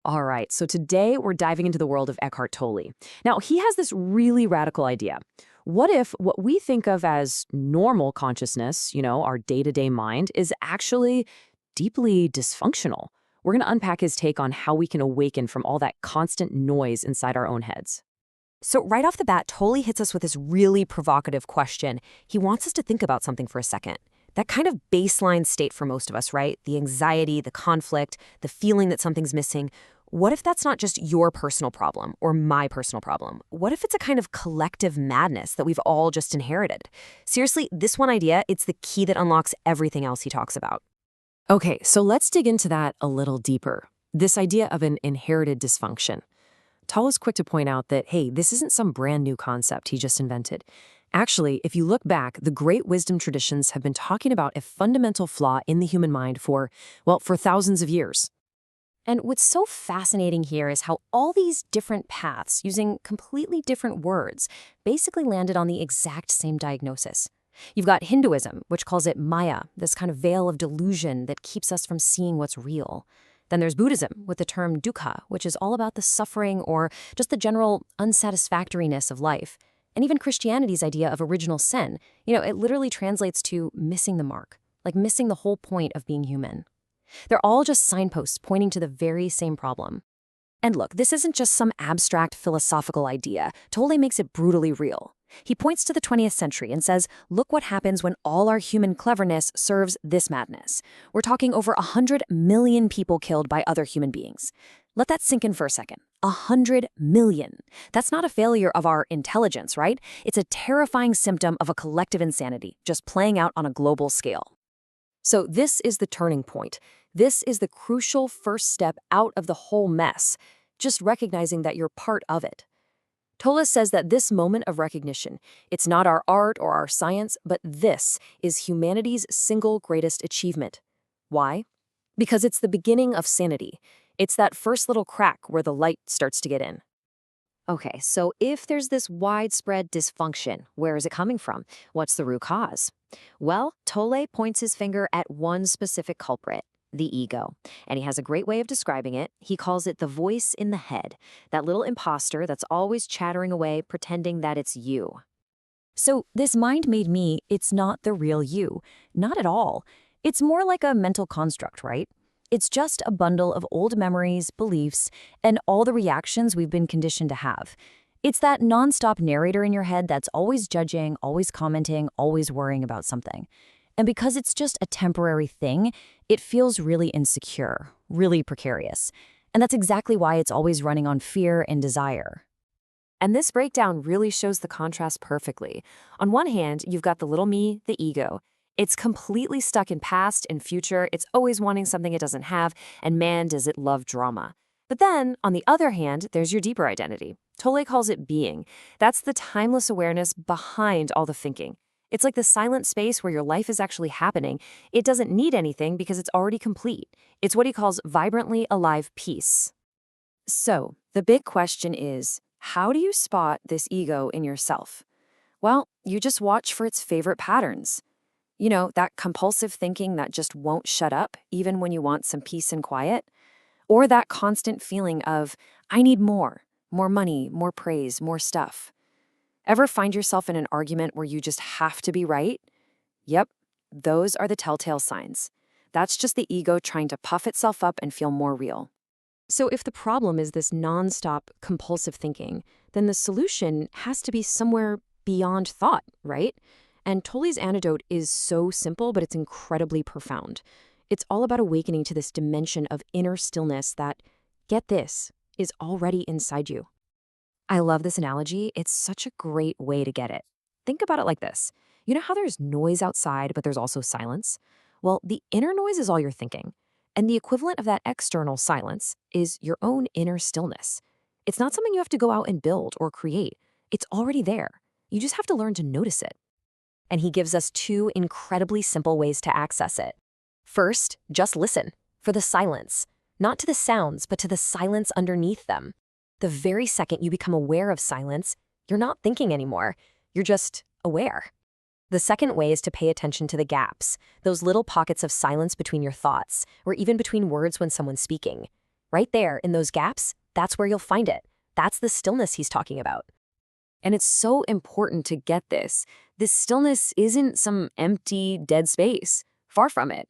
All right, so today we're diving into the world of Eckhart Tolle. Now, he has this really radical idea. What if what we think of as normal consciousness, our day-to-day mind, is actually deeply dysfunctional? We're going to unpack his take on how we can awaken from all that constant noise inside our own heads. So right off the bat, Tolle hits us with this really provocative question. He wants us to think about something for a second. That kind of baseline state for most of us, right? The anxiety, the conflict, the feeling that something's missing. What if that's not just your personal problem or my personal problem? What if it's a kind of collective madness that we've all just inherited? Seriously, this one idea, it's the key that unlocks everything else he talks about. Okay, so let's dig into that a little deeper. This idea of an inherited dysfunction. Toll is quick to point out that, hey, this isn't some brand new concept he just invented. Actually, if you look back, the great wisdom traditions have been talking about a fundamental flaw in the human mind for thousands of years. And what's so fascinating here is how all these different paths, using completely different words, basically landed on the exact same diagnosis. You've got Hinduism, which calls it Maya, this kind of veil of delusion that keeps us from seeing what's real. Then there's Buddhism, with the term dukkha, which is all about the suffering or just the general unsatisfactoriness of life. And even Christianity's idea of original sin, it literally translates to missing the mark, like missing the whole point of being human. They're all just signposts pointing to the very same problem. And look, this isn't just some abstract philosophical idea. Tolle makes it brutally real. He points to the 20th century and says, look what happens when all our human cleverness serves this madness. We're talking over 100 million people killed by other human beings. Let that sink in for a second. 100 million. That's not a failure of our intelligence, right? It's a terrifying symptom of a collective insanity, just playing out on a global scale. So this is the turning point. This is the crucial first step out of the whole mess, just recognizing that you're part of it. Tolle says that this moment of recognition, it's not our art or our science, but this is humanity's single greatest achievement. Why? Because it's the beginning of sanity. It's that first little crack where the light starts to get in. Okay, so if there's this widespread dysfunction, where is it coming from? What's the root cause? Well, Tolle points his finger at one specific culprit, the ego. And he has a great way of describing it. He calls it the voice in the head, that little imposter that's always chattering away, pretending that it's you. So this mind-made me, it's not the real you. Not at all. It's more like a mental construct, right? It's just a bundle of old memories, beliefs, and all the reactions we've been conditioned to have. It's that nonstop narrator in your head that's always judging, always commenting, always worrying about something. And because it's just a temporary thing, it feels really insecure, really precarious. And that's exactly why it's always running on fear and desire. And this breakdown really shows the contrast perfectly. On one hand, you've got the little me, the ego. It's completely stuck in past and future. It's always wanting something it doesn't have, and man, does it love drama. But then, on the other hand, there's your deeper identity. Tolle calls it being. That's the timeless awareness behind all the thinking. It's like the silent space where your life is actually happening. It doesn't need anything because it's already complete. It's what he calls vibrantly alive peace. So, the big question is, how do you spot this ego in yourself? Well, you just watch for its favorite patterns. That compulsive thinking that just won't shut up, even when you want some peace and quiet. Or that constant feeling of, I need more money, more praise, more stuff. Ever find yourself in an argument where you just have to be right? Yep, those are the telltale signs. That's just the ego trying to puff itself up and feel more real. So if the problem is this nonstop compulsive thinking, then the solution has to be somewhere beyond thought, right? And Tolle's antidote is so simple, but it's incredibly profound. It's all about awakening to this dimension of inner stillness that, get this, is already inside you. I love this analogy. It's such a great way to get it. Think about it like this. You know how there's noise outside, but there's also silence? Well, the inner noise is all your thinking. And the equivalent of that external silence is your own inner stillness. It's not something you have to go out and build or create. It's already there. You just have to learn to notice it. And he gives us two incredibly simple ways to access it. First, just listen for the silence, not to the sounds, but to the silence underneath them. The very second you become aware of silence, you're not thinking anymore. You're just aware. The second way is to pay attention to the gaps, those little pockets of silence between your thoughts, or even between words when someone's speaking. Right there in those gaps, that's where you'll find it. That's the stillness he's talking about. And it's so important to get this. This stillness isn't some empty, dead space. Far from it.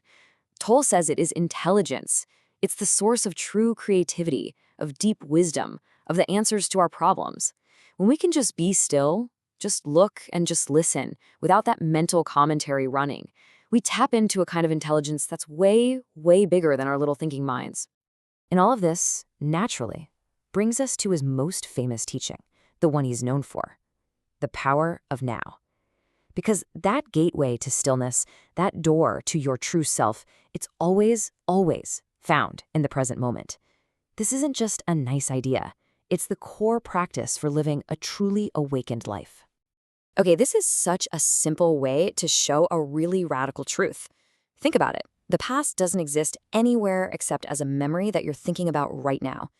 Toll says it is intelligence. It's the source of true creativity, of deep wisdom, of the answers to our problems. When we can just be still, just look and just listen, without that mental commentary running, we tap into a kind of intelligence that's way, way bigger than our little thinking minds. And all of this, naturally, brings us to his most famous teaching, the one he's known for, the power of now. Because that gateway to stillness, that door to your true self, it's always, always found in the present moment. This isn't just a nice idea. It's the core practice for living a truly awakened life. Okay, this is such a simple way to show a really radical truth. Think about it. The past doesn't exist anywhere except as a memory that you're thinking about right now.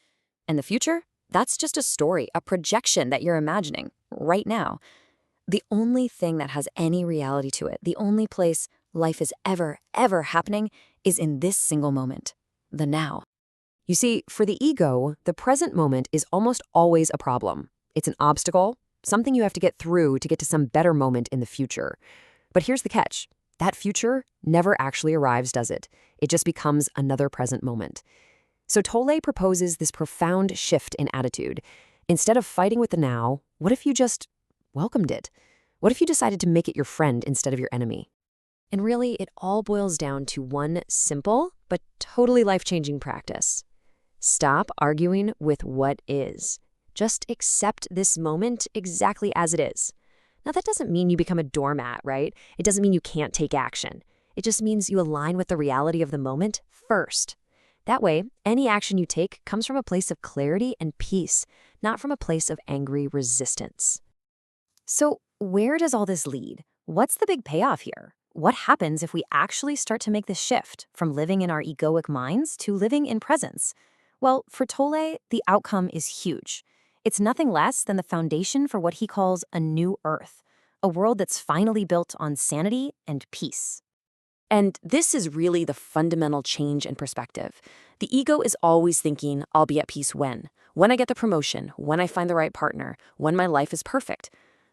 And the future? That's just a story, a projection that you're imagining right now. The only thing that has any reality to it, the only place life is ever, ever happening is in this single moment, the now. You see, for the ego, the present moment is almost always a problem. It's an obstacle, something you have to get through to get to some better moment in the future. But here's the catch. That future never actually arrives, does it? It just becomes another present moment. So Tolle proposes this profound shift in attitude. Instead of fighting with the now, what if you just welcomed it? What if you decided to make it your friend instead of your enemy? And really, it all boils down to one simple but totally life-changing practice. Stop arguing with what is. Just accept this moment exactly as it is. Now, that doesn't mean you become a doormat, right? It doesn't mean you can't take action. It just means you align with the reality of the moment first. That way, any action you take comes from a place of clarity and peace, not from a place of angry resistance. So, where does all this lead? What's the big payoff here? What happens if we actually start to make this shift from living in our egoic minds to living in presence? Well, for Tolle, the outcome is huge. It's nothing less than the foundation for what he calls a new earth, a world that's finally built on sanity and peace. And this is really the fundamental change in perspective. The ego is always thinking, I'll be at peace when I get the promotion, when I find the right partner, when my life is perfect.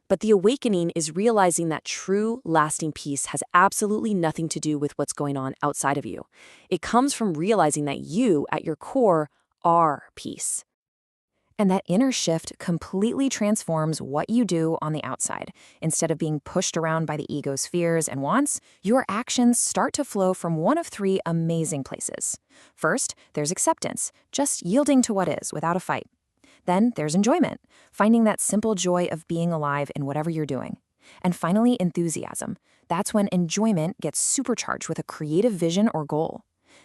But the awakening is realizing that true, lasting peace has absolutely nothing to do with what's going on outside of you. It comes from realizing that you, at your core, are peace. And that inner shift completely transforms what you do on the outside. Instead of being pushed around by the ego's fears and wants, your actions start to flow from one of three amazing places. First, there's acceptance, just yielding to what is without a fight. Then there's enjoyment, finding that simple joy of being alive in whatever you're doing. And finally, enthusiasm. That's when enjoyment gets supercharged with a creative vision or goal.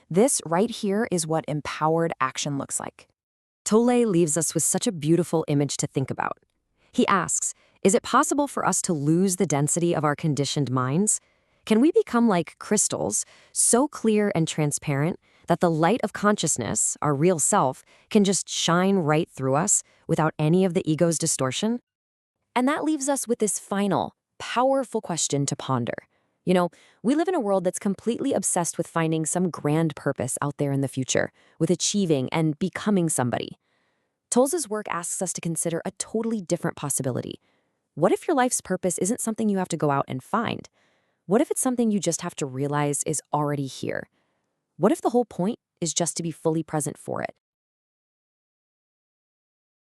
This right here is what empowered action looks like. Tolle leaves us with such a beautiful image to think about. He asks, is it possible for us to lose the density of our conditioned minds? Can we become like crystals, so clear and transparent that the light of consciousness, our real self, can just shine right through us without any of the ego's distortion? And that leaves us with this final, powerful question to ponder. You know, we live in a world that's completely obsessed with finding some grand purpose out there in the future, with achieving and becoming somebody. Tolle's work asks us to consider a totally different possibility. What if your life's purpose isn't something you have to go out and find? What if it's something you just have to realize is already here? What if the whole point is just to be fully present for it?